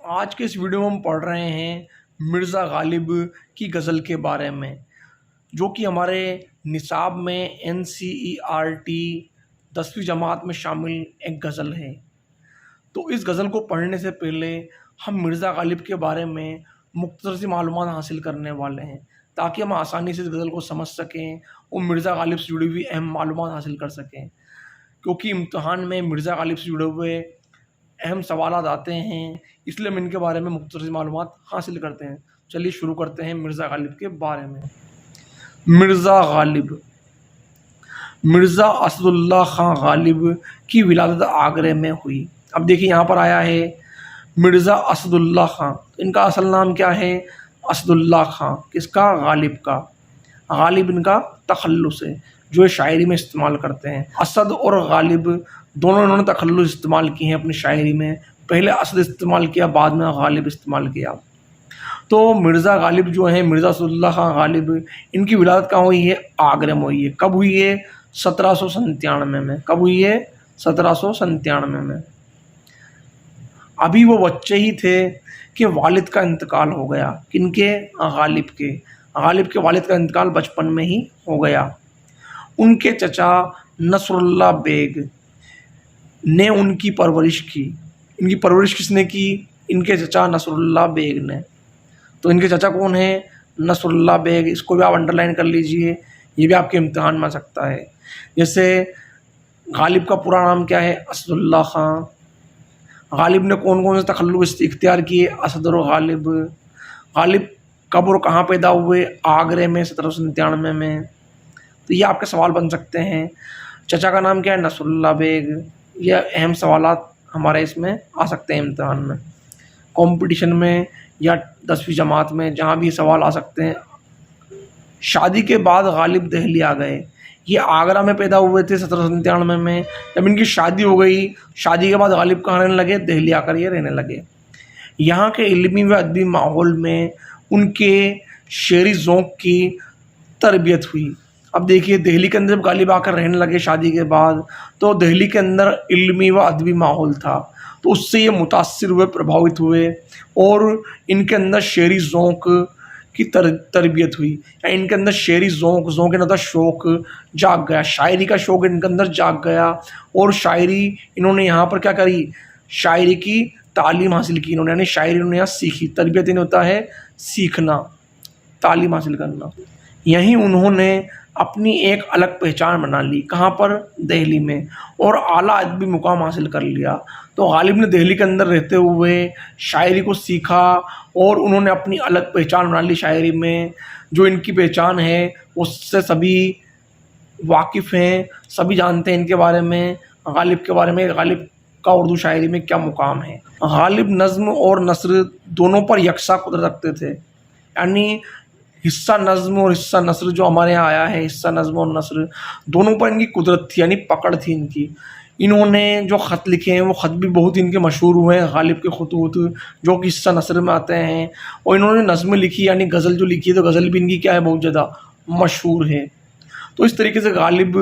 آج کے اس ویڈیو میں ہم پڑھ رہے ہیں مرزا غالب کی غزل کے بارے میں، جو کہ ہمارے نصاب میں NCERT 10ویں جماعت میں شامل ایک غزل ہے۔ تو اس غزل کو پڑھنے سے پہلے ہم مرزا غالب کے بارے میں مختصر سی معلومات حاصل کرنے والے ہیں، تاکہ ہم آسانی سے اس غزل کو سمجھ سکیں اور مرزا غالب سے جڑی ہوئی اہم معلومات حاصل کر سکیں، کیونکہ امتحان میں مرزا غالب سے جڑے ہوئے اہم سوالات آتے ہیں، اس لیے ہم ان کے بارے میں مختصر معلومات حاصل کرتے ہیں۔ چلیے شروع کرتے ہیں مرزا غالب کے بارے میں۔ مرزا غالب مرزا اسد اللہ خان غالب کی ولادت آگرے میں ہوئی۔ اب دیکھیے یہاں پر آیا ہے مرزا اسد اللہ خان، ان کا اصل نام کیا ہے؟ اسد اللہ خان۔ کس کا؟ غالب کا۔ غالب ان کا تخلص ہے جو یہ شاعری میں استعمال کرتے ہیں۔ اسد اور غالب دونوں انہوں نے تخلص استعمال کی ہیں اپنی شاعری میں، پہلے اسد استعمال کیا، بعد میں غالب استعمال کیا۔ تو مرزا غالب جو ہیں، مرزا اسد اللہ خان غالب، ان کی ولادت کہاں ہوئی ہے؟ آگرے میں ہوئی ہے۔ کب ہوئی ہے؟ 1797 میں۔ کب ہوئی ہے؟ 1797 میں۔ ابھی وہ بچے ہی تھے کہ والد کا انتقال ہو گیا۔ کن کے؟ غالب کے۔ غالب کے والد کا انتقال بچپن میں ہی ہو گیا۔ ان کے چچا نصر اللہ بیگ نے ان کی پرورش کی۔ ان کی پرورش کس نے کی؟ ان کے چچا نصر اللہ بیگ نے۔ تو ان کے چچا کون ہیں؟ نصر اللہ بیگ۔ اس کو بھی آپ انڈر لائن کر لیجئے، یہ بھی آپ کے امتحان میں آ سکتا ہے۔ جیسے غالب کا پورا نام کیا ہے؟ اسد اللہ خان۔ غالب نے کون کون سے تخلص اختیار کیے؟ اسد اور غالب۔ غالب کب اور کہاں پیدا ہوئے؟ آگرے میں 1797 میں۔ تو یہ آپ کے سوال بن سکتے ہیں۔ چچا کا نام کیا ہے؟ نصر اللہ بیگ۔ یہ اہم سوالات ہمارے اس میں آ سکتے ہیں امتحان میں، کمپٹیشن میں یا 10ویں جماعت میں، جہاں بھی سوال آ سکتے ہیں۔ شادی کے بعد غالب دہلی آ گئے۔ یہ آگرہ میں پیدا ہوئے تھے 1797 میں۔ جب ان کی شادی ہو گئی، شادی کے بعد غالب کہاں رہنے لگے؟ دہلی آ کر یہ رہنے لگے۔ یہاں کے علمی و ادبی ماحول میں ان کے شعری ذوق کی تربیت ہوئی۔ اب دیکھیے دہلی کے اندر جب غالب آ کر رہنے لگے شادی کے بعد، تو دہلی کے اندر علمی و ادبی ماحول تھا، تو اس سے یہ متاثر ہوئے، پربھاوت ہوئے، اور ان کے اندر شعری ذوق کی تربیت ہوئی، یا ان کے اندر شعری ذوق کے اندر شوق جاگ گیا، شاعری کا شوق ان کے اندر جاگ گیا، اور شاعری انہوں نے یہاں پر کیا کری؟ شاعری کی تعلیم حاصل کی انہوں نے، یعنی شاعری انہوں نے یہاں سیکھی۔ تربیت انہیں ہوتا ہے سیکھنا، تعلیم حاصل کرنا۔ یہیں انہوں نے اپنی ایک الگ پہچان بنا لی۔ کہاں پر؟ دہلی میں، اور اعلیٰ ادبی مقام حاصل کر لیا۔ تو غالب نے دہلی کے اندر رہتے ہوئے شاعری کو سیکھا، اور انہوں نے اپنی الگ پہچان بنا لی شاعری میں۔ جو ان کی پہچان ہے اس سے سبھی واقف ہیں، سبھی جانتے ہیں ان کے بارے میں، غالب کے بارے میں، غالب کا اردو شاعری میں کیا مقام ہے۔ غالب نظم اور نثر دونوں پر یکساں قدرت رکھتے تھے، یعنی حصہ نظم اور حصہ نثر جو ہمارے یہاں آیا ہے، حصہ نظم اور نثر دونوں پر ان کی قدرت تھی، یعنی پکڑ تھی ان کی۔ انہوں نے جو خط لکھے ہیں وہ خط بھی بہت ان کے مشہور ہوئے ہیں، غالب کے خطوط جو کہ حصہ نثر میں آتے ہیں۔ اور انہوں نے نظم لکھی، یعنی غزل جو لکھی ہے، تو غزل بھی ان کی کیا ہے؟ بہت زیادہ مشہور ہے۔ تو اس طریقے سے غالب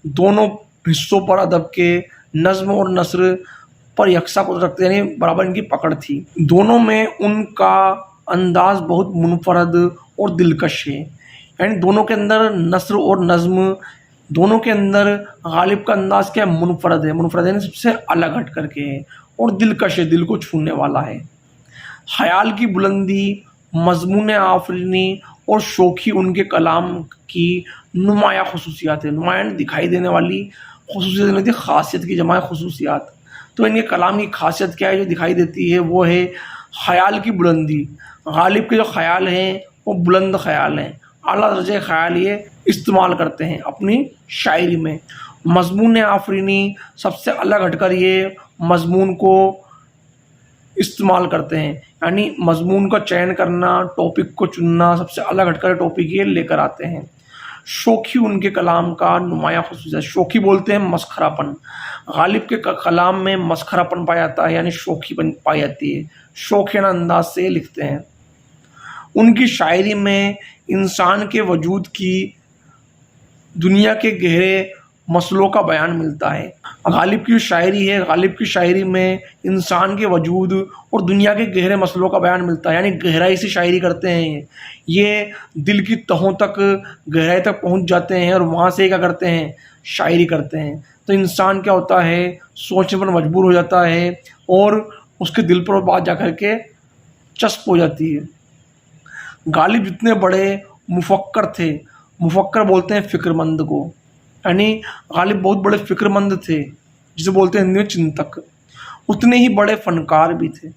دونوں حصوں پر ادب کے، نظم اور نثر پر یکساں قدرت رکھتے ہیں، یعنی برابر ان کی پکڑ تھی۔ دونوں میں ان کا انداز بہت منفرد اور دلکش ہے، یعنی دونوں کے اندر نثر اور نظم دونوں کے اندر غالب کا انداز کیا ہے؟ منفرد ہے۔ منفرد یعنی سب سے الگ ہٹ کر کے ہے، اور دلکش ہے، دل کو چھونے والا ہے۔ خیال کی بلندی، مضمون آفرینی اور شوخی ان کے کلام کی نمایاں خصوصیات ہے۔ نمایاں دکھائی دینے والی خصوصیت نہیں تھی، خاصیت کی جمع ہے خصوصیات۔ تو ان کے کلام کی خاصیت کیا ہے جو دکھائی دیتی ہے؟ وہ ہے خیال کی بلندی۔ غالب کے جو خیال ہیں وہ بلند خیال ہیں، اعلیٰ درجے خیال یہ استعمال کرتے ہیں اپنی شاعری میں۔ مضمون آفرینی، سب سے الگ ہٹ کر یہ مضمون کو استعمال کرتے ہیں، یعنی مضمون کا چین کرنا، ٹاپک کو چننا، سب سے الگ ہٹ کر ٹاپک یہ لے کر آتے ہیں۔ شوخی ان کے کلام کا نمایاں خصوصیت، شوخی بولتے ہیں مسخرہ پن۔ غالب کے کلام میں مسخرہ پن پایا جاتا ہے، یعنی شوخی پائی جاتی ہے، شوخیانہ انداز سے لکھتے ہیں۔ ان کی شاعری میں انسان کے وجود کی، دنیا کے گہرے मसलों का बयान मिलता है। गालिब की जो शायरी है, गालिब की शायरी में इंसान के वजूद और दुनिया के गहरे मसलों का बयान मिलता है, यानी गहराई से शायरी करते हैं ये दिल की तहों तक, गहराई तक पहुंच जाते हैं और वहाँ से क्या करते हैं, शायरी करते हैं। तो इंसान क्या होता है, सोचने पर मजबूर हो जाता है और उसके दिल पर बात जा कर के चस्प हो जाती है। गालिब जितने बड़े मुफक्कर थे, मुफक्कर बोलते हैं फ़िक्रमंद को, यानी गालिब बहुत बड़े फ़िक्रमंद थे, जिसे बोलते हैं हिंदी में चिंतक, उतने ही बड़े फ़नकार भी थे।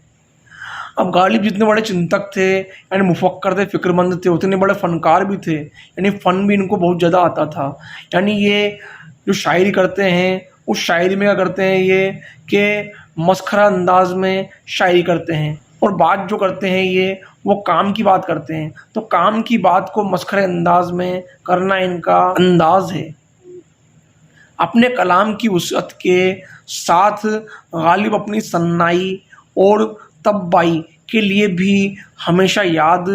अब गालिब जितने बड़े चिंतक थे, यानी मुफक्कर थे, फ़िक्रमंद थे, उतने बड़े फ़नकार भी थे, यानी फ़न भी इनको बहुत ज़्यादा आता था। यानी ये जो शायरी करते हैं, उस शायरी में क्या करते हैं ये कि मस्खरा अंदाज में शायरी करते हैं, और बात जो करते हैं ये वो काम की बात करते हैं। तो काम की बात को मस्खरे अंदाज में करना इनका अंदाज है। अपने कलाम की वुसअत के साथ गालिब अपनी सन्नाई और तब्बाई के लिए भी हमेशा याद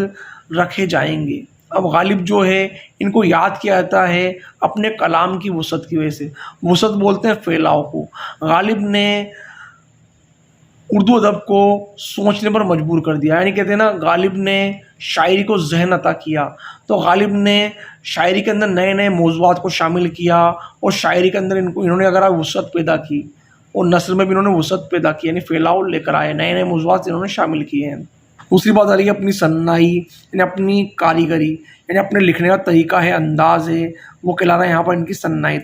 रखे जाएंगे। अब गालिब जो है इनको याद किया जाता है अपने कलाम की वुसअत की वजह से। वुसअत बोलते हैं फैलाव को। गालिब ने उर्दू अदब को सोचने पर मजबूर कर दिया, यानी कहते हैं ना, गालिब ने शायरी को ज़हन अता किया। तो गालिब ने शायरी के अंदर नए नए मौज़ूआत को शामिल किया और शायरी के अंदर इन्होंने अगर वुसअत पैदा की, और नस्र में भी इन्होंने वुसअत पैदा की, यानी फैलाव लेकर आए, नए नए मौज़ूआत इन्होंने शामिल किए हैं। दूसरी बात आ रही है अपनी सन्नाई, यानी अपनी कारीगरी, यानी अपने लिखने का तरीका है, अंदाज़ है, वो कहला रहा है यहाँ पर इनकी सन्नाई,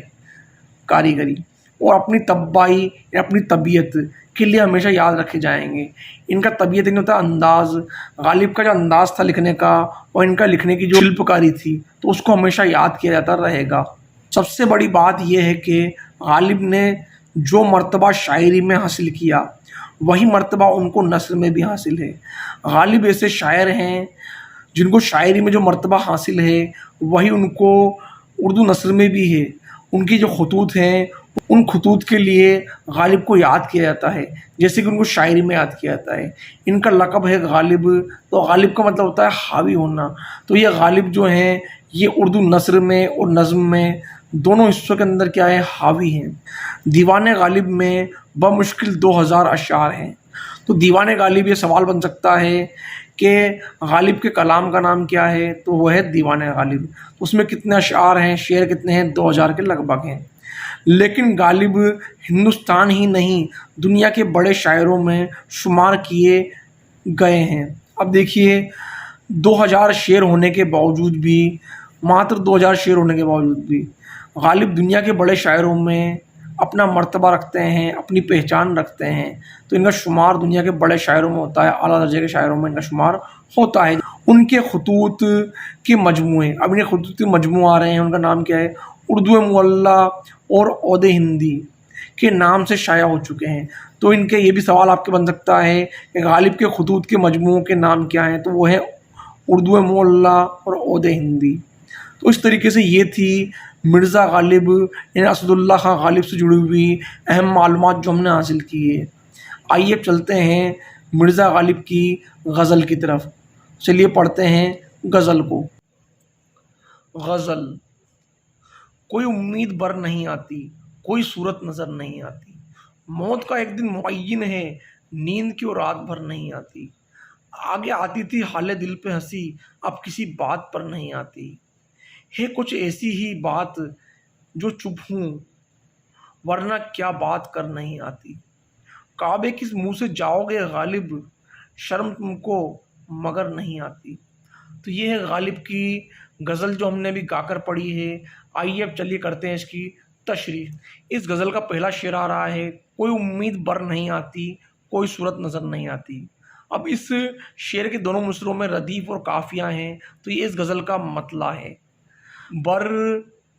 कारीगरी। और अपनी तब्बाई या अपनी तबीयत के लिए हमेशा याद रखे जाएंगे। इनका तबीयत नहीं होता, अंदाज़, गालिब का जो अंदाज़ था लिखने का और इनका लिखने की जो शिल्पकारी थी, तो उसको हमेशा याद किया जाता रहेगा। सबसे बड़ी बात यह है कि गालिब ने जो मर्तबा शायरी में हासिल किया, वही मर्तबा उनको नस्र में भी हासिल है। गालिब ऐसे शायर हैं जिनको शायरी में जो मर्तबा हासिल है, वही उनको उर्दू नस्र में भी है। उनकी जो खतूत हैं, उन खतूत के लिए गालिब को याद किया जाता है, जैसे कि उनको शायरी में याद किया जाता है। इनका लक़ब है गालिब। तो गालिब का मतलब होता है हावी होना। तो ये गालिब जो हैं, ये उर्दू नस्र में और नज़्म में दोनों हिस्सों के अंदर क्या है, हावी हैं। दीवान गालिब में बमुश्किल 2000 अशार हैं। तो दीवान गालिब, ये सवाल बन सकता है कि गालिब के कलाम का नाम क्या है, तो वह है दीवान गालिब। उसमें कितने अशार हैं, शेर कितने हैं, 2000 के लगभग हैं। लेकिन गालिब हिंदुस्तान ही नहीं, दुनिया के बड़े शायरों में शुमार किए गए हैं। अब देखिए, 2000 शेर होने के बावजूद भी, मात्र 2000 शेर होने के बावजूद भी गालिब दुनिया के बड़े शायरों में अपना मर्तबा रखते हैं, अपनी पहचान रखते हैं। तो इनका शुमार दुनिया के बड़े शायरों में होता है, आला दर्जे के शायरों में इनका शुमार होता है। उनके खतूत के मजमूए, अब इन्हें खतूत के मजमू आ रहे हैं, उनका नाम क्या है, उर्दू मुअल्ला और औदे हिंदी के नाम से शाया हो चुके हैं। तो इनके ये भी सवाल आपके बन सकता है कि गालिब के खतूत के मजमूओं के नाम क्या हैं, तो वो है उर्दू मुअल्ला और औदे हिंदी। तो इस तरीके से ये थी मिर्ज़ा गालिब यानी असदुल्ला खां गालिब से जुड़ी हुई अहम मालूमात जो हमने हासिल की है। आइए अब चलते हैं मिर्ज़ा गालिब की गज़ल की तरफ। चलिए पढ़ते हैं गज़ल को। गज़ल। कोई उम्मीद बर नहीं आती, कोई सूरत नज़र नहीं आती, मौत का एक दिन मुअय्यन है, नींद की रात भर नहीं आती। आगे आती थी हाले दिल पे हंसी, अब किसी बात पर नहीं आती। है कुछ ऐसी ही बात जो चुप हूँ, वरना क्या बात कर नहीं आती। काबे किस मुंह से जाओगे गालिब, शर्म तुमको मगर नहीं आती। तो ये है गालिब की गज़ल जो हमने अभी गाकर पढ़ी है। आइए अब चलिए करते हैं इसकी तशरीह। इस गज़ल का पहला शेर आ रहा है, कोई उम्मीद बर नहीं आती, कोई सूरत नज़र नहीं आती। अब इस शेर के दोनों मिसरों में रदीफ और काफिया हैं, तो ये इस गज़ल का मतला है। बर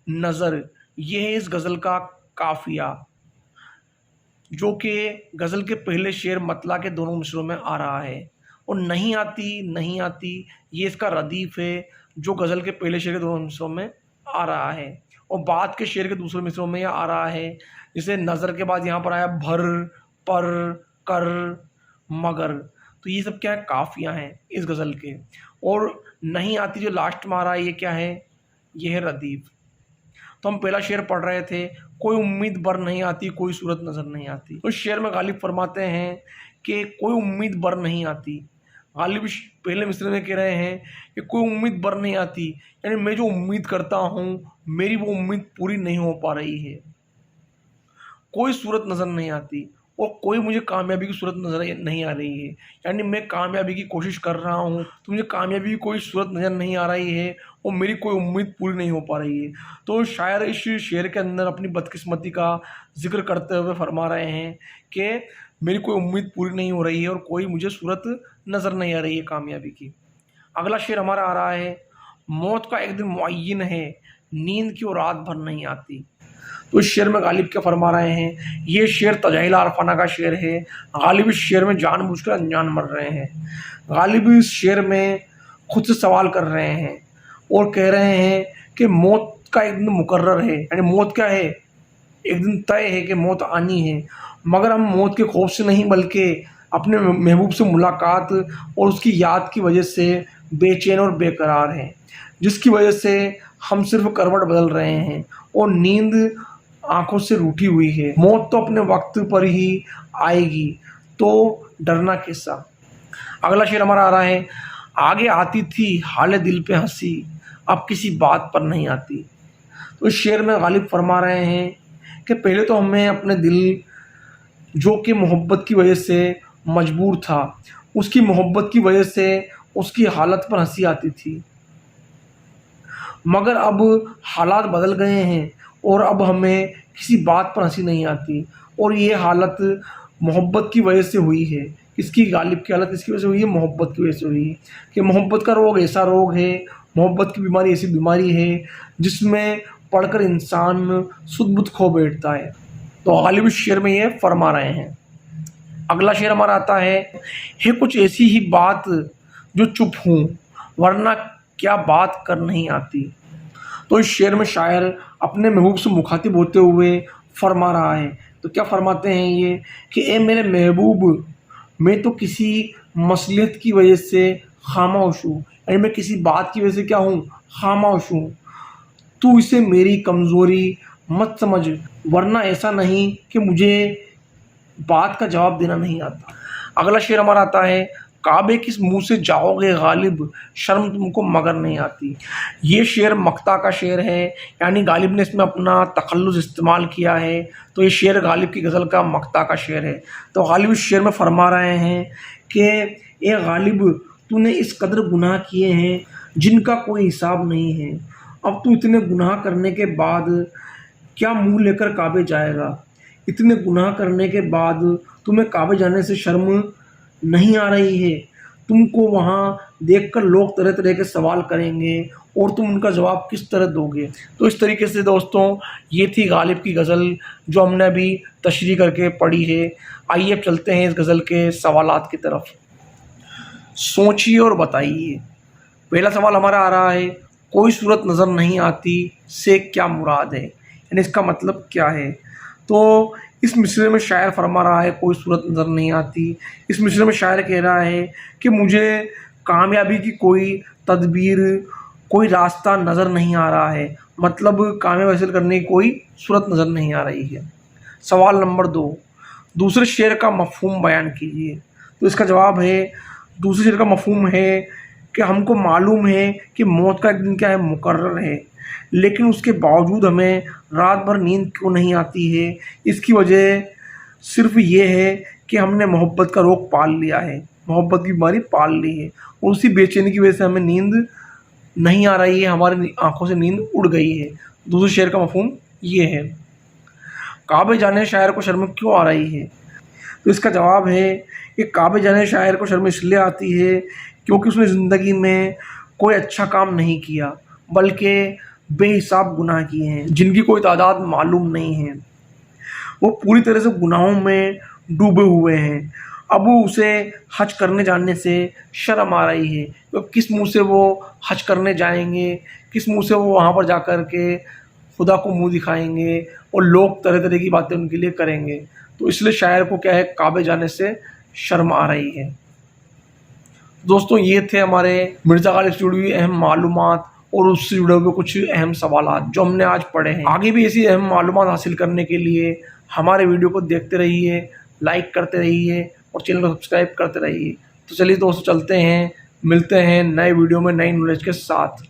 नज़र, ये है इस गज़ल का काफिया, जो कि गज़ल के पहले शेर मतला के दोनों मिसरों में आ रहा है। और नहीं आती, नहीं आती, ये इसका रदीफ है, जो गज़ल के पहले शेर के दोनों मिसरों में आ रहा है। और बाद के शेर के दूसरे मिसरों में यह आ रहा है, जैसे नज़र के बाद यहाँ पर आया भर, पर, कर, मगर। तो ये सब क्या है, काफियाँ हैं इस गज़ल के। और नहीं आती जो लास्ट में आ रहा है, ये क्या है, ये है रदीफ। तो हम पहला शेर पढ़ रहे थे, कोई उम्मीद बर नहीं आती, कोई सूरत नज़र नहीं आती। तो इस शेर में गालिब फरमाते हैं कि कोई उम्मीद बर नहीं आती। गालिब पहले मिसरे में कह रहे हैं कि कोई उम्मीद बर नहीं आती, यानी मैं जो उम्मीद करता हूँ मेरी वो उम्मीद पूरी नहीं हो पा रही है। कोई सूरत नज़र नहीं आती और कोई मुझे कामयाबी की सूरत नज़र नहीं आ रही है, यानी मैं कामयाबी की कोशिश कर रहा हूँ तो मुझे कामयाबी की कोई सूरत नज़र नहीं आ रही है और मेरी कोई उम्मीद पूरी नहीं हो पा रही है। तो शायर इस शेर के अंदर अपनी बदकिस्मती का जिक्र करते हुए फरमा रहे हैं कि मेरी कोई उम्मीद पूरी नहीं हो रही है और कोई मुझे सूरत नज़र नहीं आ रही है कामयाबी की। अगला शेर हमारा आ रहा है, मौत का एक दिन मुअय्यन है, नींद की और रात भर नहीं आती। तो इस शेर में गालिब क्या फरमा रहे हैं, ये शेर तजाइल आरफाना का शेर है। गालिब इस शेर में जानबूझकर अनजान मर रहे हैं। गालिब इस शेर में खुद से सवाल कर रहे हैं और कह रहे हैं कि मौत का एक दिन मुकर्रर है, यानी मौत क्या है, एक दिन तय है कि मौत आनी है, मगर हम मौत के खौफ से नहीं बल्कि अपने महबूब से मुलाकात और उसकी याद की वजह से बेचैन और बेकरार हैं, जिसकी वजह से हम सिर्फ करवट बदल रहे हैं और नींद आंखों से रूठी हुई है। मौत तो अपने वक्त पर ही आएगी, तो डरना कैसा। अगला शेर हमारा आ रहा है, आगे आती थी हाले दिल पे हंसी, अब किसी बात पर नहीं आती। तो इस शेर में गालिब फरमा रहे हैं कि पहले तो हमें अपने दिल जो कि मोहब्बत की वजह से मजबूर था, उसकी मोहब्बत की वजह से उसकी हालत पर हंसी आती थी, मगर अब हालात बदल गए हैं और अब हमें किसी बात पर हंसी नहीं आती। और ये हालत मोहब्बत की वजह से हुई है। इसकी गालिब की हालत इसकी वजह से हुई है, मोहब्बत की वजह से हुई है कि मोहब्बत का रोग ऐसा रोग है, मोहब्बत की बीमारी ऐसी बीमारी है जिसमें पढ़कर इंसान सुध बुध खो बैठता है। तो गालिब इस शेर में ये फरमा रहे हैं। अगला शेर हमारा आता है कुछ ऐसी ही बात जो चुप हूँ, वरना क्या बात कर नहीं आती। तो इस शेर में शायर अपने महबूब से मुखातिब होते हुए फरमा रहा है। तो क्या फरमाते हैं ये कि ए मेरे महबूब, मैं तो किसी मसलियत की वजह से खामोश हूँ, यानी मैं किसी बात की वजह से क्या हूँ, खामोश हूँ। तू इसे मेरी कमज़ोरी मत समझ, वरना ऐसा नहीं कि मुझे बात का जवाब देना नहीं आता। अगला शेर हमारा आता है, काबे किस मुंह से जाओगे गालिब, शर्म तुमको मगर नहीं आती। ये शेर मक्ता का शेर है, यानी गालिब ने इसमें अपना तखल्लुस इस्तेमाल किया है। तो ये शेर गालिब की गज़ल का मक्ता का शेर है। तो गालिब इस शेर में फरमा रहे हैं कि ए गालिब, तूने इस कदर गुनाह किए हैं जिनका कोई हिसाब नहीं है। अब तू इतने गुनाह करने के बाद क्या मुंह लेकर काबे जाएगा। इतने गुनाह करने के बाद तुम्हें काबे जाने से शर्म नहीं आ रही है। तुमको वहाँ देखकर लोग तरह तरह के सवाल करेंगे और तुम उनका जवाब किस तरह दोगे। तो इस तरीके से दोस्तों ये थी गालिब की गज़ल जो हमने अभी तशरीह करके पढ़ी है। आइए अब चलते हैं इस गज़ल के सवालात की तरफ। सोचिए और बताइए। पहला सवाल हमारा आ रहा है, कोई सूरत नज़र नहीं आती से क्या मुराद है, यानी इसका मतलब क्या है। तो इस मिसरे में शायर फरमा रहा है कोई सूरत नज़र नहीं आती। इस मिसरे में शायर कह रहा है कि मुझे कामयाबी की कोई तदबीर, कोई रास्ता नज़र नहीं आ रहा है, मतलब कामयाबी हासिल करने की कोई सूरत नज़र नहीं आ रही है। सवाल नंबर 2, दूसरे शेर का मफ़हूम बयान कीजिए। तो इसका जवाब है, दूसरे शेर का मफ़हूम है कि हमको मालूम है कि मौत का एक दिन क्या है, मुकर्रर है, लेकिन उसके बावजूद हमें रात भर नींद क्यों नहीं आती है। इसकी वजह सिर्फ ये है कि हमने मोहब्बत का रोग पाल लिया है, मोहब्बत की बीमारी पाल ली है और उसी बेचैनी की वजह से हमें नींद नहीं आ रही है, हमारी आंखों से नींद उड़ गई है। दूसरे शेर का मफ़हूम ये है। काबे जाने शायर को शर्म क्यों आ रही है। तो इसका जवाब है कि काबे जाने शायर को शर्म इसलिए आती है क्योंकि उसने ज़िंदगी में कोई अच्छा काम नहीं किया, बल्कि बेहिसाब गुनाह किए हैं जिनकी कोई तादाद मालूम नहीं है। वो पूरी तरह से गुनाहों में डूबे हुए हैं। अब उसे हज करने जाने से शर्म आ रही है, तो किस मुंह से वो हज करने जाएंगे, किस मुंह से वो वहाँ पर जा कर के खुदा को मुंह दिखाएंगे और लोग तरह तरह की बातें उनके लिए करेंगे। तो इसलिए शायर को क्या है, काबे जाने से शर्म आ रही है। दोस्तों ये थे हमारे मिर्ज़ा गालिब से जुड़ी हुई अहम मालूमात اور اس سے जुड़े हुए कुछ अहम सवालात जो हमने आज पढ़े हैं। आगे भी ऐसी अहम मालूमात हासिल करने के लिए हमारे वीडियो को देखते रहिए, लाइक करते रहिए और चैनल को सब्सक्राइब करते रहिए। तो चलिए दोस्तों चलते हैं, मिलते हैं नए वीडियो में नई नॉलेज के साथ।